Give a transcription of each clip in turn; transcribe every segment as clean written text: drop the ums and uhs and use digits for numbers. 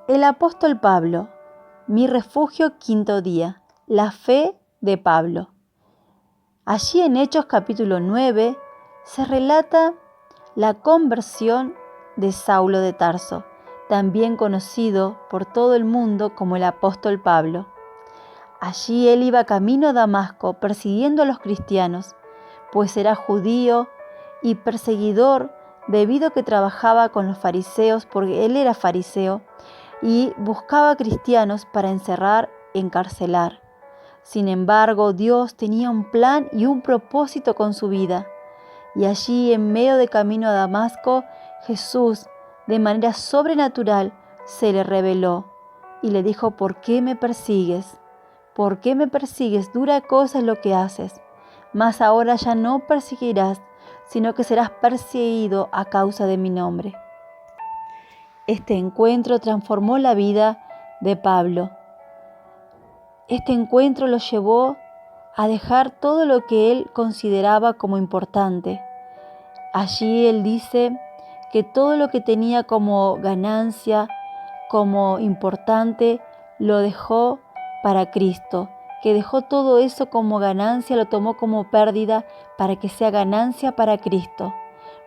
El apóstol Pablo, mi refugio, quinto día, la fe de Pablo. Allí en Hechos capítulo 9 se relata la conversión de Saulo de Tarso, también conocido por todo el mundo como el apóstol Pablo. Allí él iba camino a Damasco persiguiendo a los cristianos, pues era judío y perseguidor debido a que trabajaba con los fariseos, porque él era fariseo, y buscaba cristianos para encerrar, encarcelar. Sin embargo, Dios tenía un plan y un propósito con su vida. Y allí, en medio de camino a Damasco, Jesús, de manera sobrenatural, se le reveló y le dijo: ¿por qué me persigues? ¿Por qué me persigues? Dura cosa es lo que haces. Mas ahora ya no perseguirás, sino que serás perseguido a causa de mi nombre. Este encuentro transformó la vida de Pablo. Este encuentro lo llevó a dejar todo lo que él consideraba como importante. Allí él dice que todo lo que tenía como ganancia, como importante, lo dejó para Cristo, que dejó todo eso como ganancia, lo tomó como pérdida para que sea ganancia para Cristo.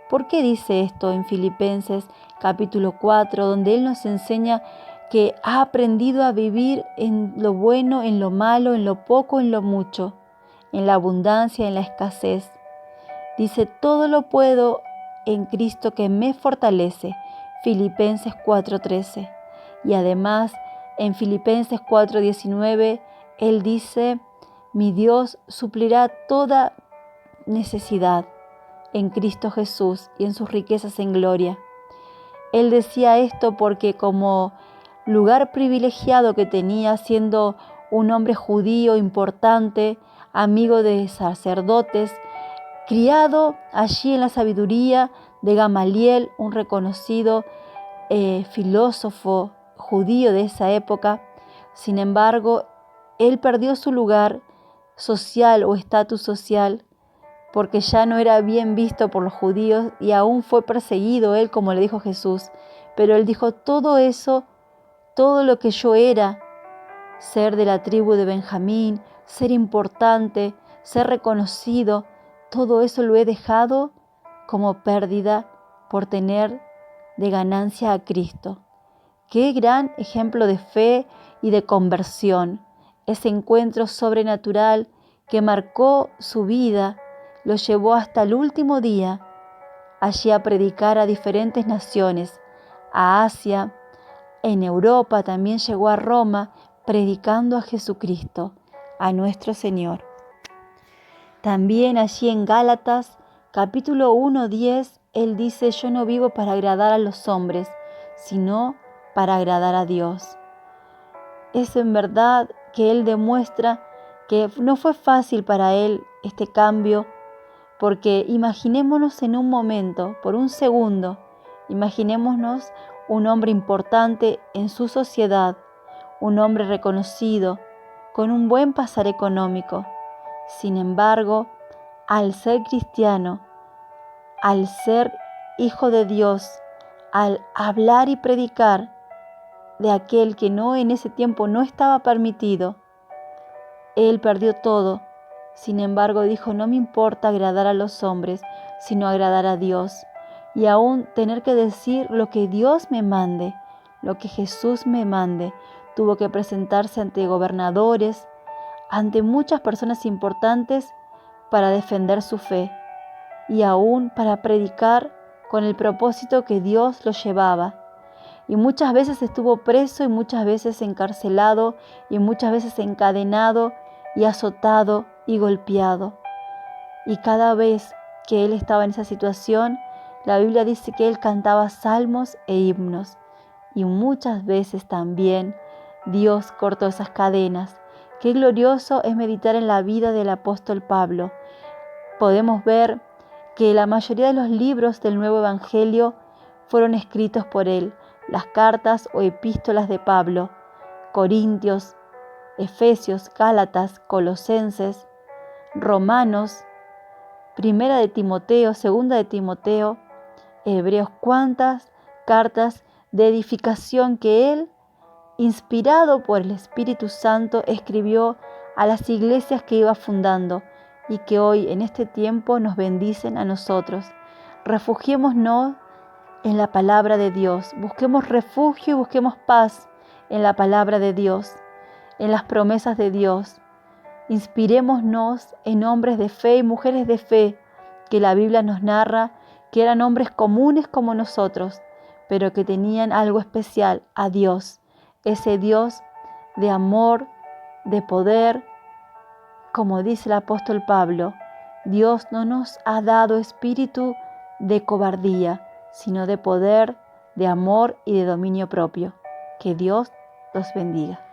¿Por qué dice esto en Filipenses capítulo 4, donde él nos enseña que ha aprendido a vivir en lo bueno, en lo malo, en lo poco, en lo mucho, en la abundancia, en la escasez? Dice: todo lo puedo en Cristo que me fortalece, Filipenses 4:13. Y además en Filipenses 4:19 él dice: mi Dios suplirá toda necesidad en Cristo Jesús y en sus riquezas en gloria. Él decía esto porque como lugar privilegiado que tenía, siendo un hombre judío importante, amigo de sacerdotes, criado allí en la sabiduría de Gamaliel, un reconocido filósofo judío de esa época, sin embargo, él perdió su lugar social o estatus social porque ya no era bien visto por los judíos y aún fue perseguido él, como le dijo Jesús. Pero él dijo: todo eso, todo lo que yo era, ser de la tribu de Benjamín, ser importante, ser reconocido, todo eso lo he dejado como pérdida por tener de ganancia a Cristo. Qué gran ejemplo de fe y de conversión. Ese encuentro sobrenatural que marcó su vida lo llevó hasta el último día allí a predicar a diferentes naciones, a Asia, en Europa, también llegó a Roma predicando a Jesucristo, a nuestro Señor. También allí en Gálatas, capítulo 1:10, él dice: yo no vivo para agradar a los hombres, sino para agradar a Dios. Es en verdad que él demuestra que no fue fácil para él este cambio, porque imaginémonos en un momento, por un segundo, imaginémonos un hombre importante en su sociedad, un hombre reconocido, con un buen pasar económico. Sin embargo, al ser cristiano, al ser hijo de Dios, al hablar y predicar de aquel que no en ese tiempo no estaba permitido, él perdió todo. Sin embargo, dijo: no me importa agradar a los hombres, sino agradar a Dios. Y aún tener que decir lo que Dios me mande, lo que Jesús me mande. Tuvo que presentarse ante gobernadores, ante muchas personas importantes para defender su fe y aún para predicar con el propósito que Dios lo llevaba. Y muchas veces estuvo preso y muchas veces encarcelado y muchas veces encadenado y azotado y golpeado. Y cada vez que él estaba en esa situación, la Biblia dice que él cantaba salmos e himnos. Y muchas veces también Dios cortó esas cadenas. Qué glorioso es meditar en la vida del apóstol Pablo. Podemos ver que la mayoría de los libros del Nuevo Evangelio fueron escritos por él. Las cartas o epístolas de Pablo, Corintios, Efesios, Gálatas, Colosenses, Romanos, Primera de Timoteo, Segunda de Timoteo, Hebreos. Cuántas cartas de edificación que él inspirado por el Espíritu Santo, escribió a las iglesias que iba fundando y que hoy en este tiempo nos bendicen a nosotros. Refugiémonos en la palabra de Dios, busquemos refugio y busquemos paz en la palabra de Dios, en las promesas de Dios. Inspirémonos en hombres de fe y mujeres de fe que la Biblia nos narra que eran hombres comunes como nosotros, pero que tenían algo especial, a Dios, ese Dios de amor, de poder. Como dice el apóstol Pablo, Dios no nos ha dado espíritu de cobardía, sino de poder, de amor y de dominio propio. Que Dios los bendiga.